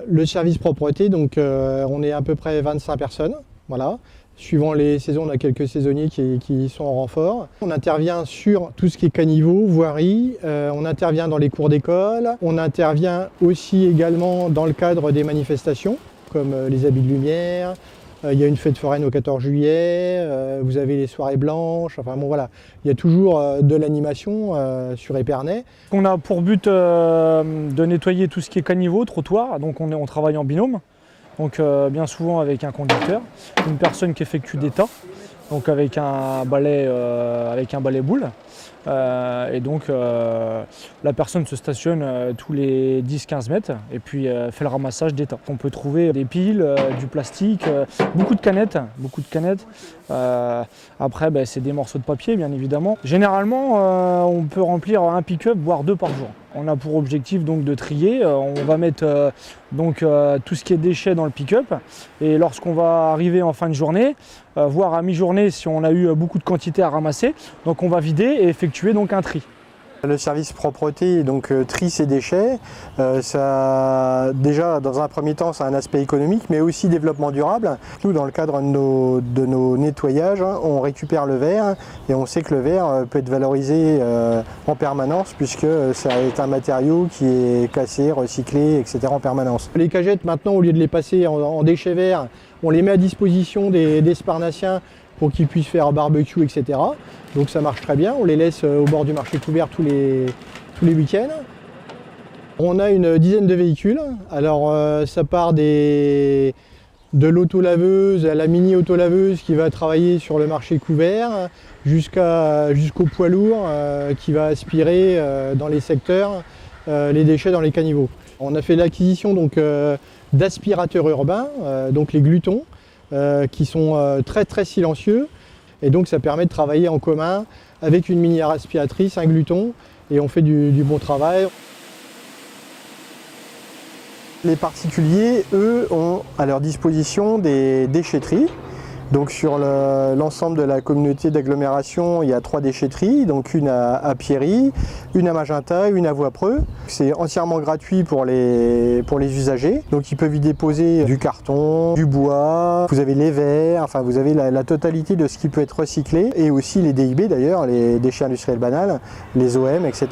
Le service propreté, donc on est à peu près 25 personnes. Voilà. Suivant les saisons, on a quelques saisonniers qui sont en renfort. On intervient sur tout ce qui est caniveau, voirie, on intervient dans les cours d'école, on intervient aussi également dans le cadre des manifestations, comme les habits de lumière, il y a une fête foraine au 14 juillet, vous avez les soirées blanches, enfin bon voilà, il y a toujours de l'animation sur Épernay. On a pour but de nettoyer tout ce qui est caniveau, trottoir, donc on travaille en binôme. Donc bien souvent avec un conducteur, une personne qui effectue des tas, donc avec un balai boule. Et donc la personne se stationne tous les 10-15 mètres et puis fait le ramassage des tas. On peut trouver des piles, du plastique, beaucoup de canettes. Après c'est des morceaux de papier bien évidemment. Généralement on peut remplir un pick-up voire 2 par jour. On a pour objectif donc de trier, on va mettre tout ce qui est déchets dans le pick-up et lorsqu'on va arriver en fin de journée, voire à mi-journée si on a eu beaucoup de quantité à ramasser, donc on va vider et effectuer donc un tri. Le service propreté donc trie ses déchets, ça, déjà dans un premier temps ça a un aspect économique mais aussi développement durable. Nous dans le cadre de nos nettoyages, on récupère le verre et on sait que le verre peut être valorisé en permanence puisque ça est un matériau qui est cassé, recyclé, etc. en permanence. Les cagettes maintenant au lieu de les passer en déchets verts, on les met à disposition des Sparnassiens pour qu'ils puissent faire barbecue, etc. Donc ça marche très bien, on les laisse au bord du marché couvert tous les week-ends. On a une dizaine de véhicules, alors ça part de l'autolaveuse à la mini autolaveuse qui va travailler sur le marché couvert, jusqu'au poids lourd qui va aspirer dans les secteurs les déchets dans les caniveaux. On a fait l'acquisition d'aspirateurs urbains, donc les glutons, qui sont très silencieux et donc ça permet de travailler en commun avec une mini aspiratrice, un gluton et on fait du bon travail. Les particuliers, eux, ont à leur disposition des déchetteries. Donc sur l'ensemble de la communauté d'agglomération, il y a 3 déchetteries, donc une à Pierry, une à Magenta, une à Voipreux. C'est entièrement gratuit pour les usagers. Donc ils peuvent y déposer du carton, du bois, vous avez les verres, enfin vous avez la totalité de ce qui peut être recyclé et aussi les DIB d'ailleurs, les déchets industriels banals, les OM, etc.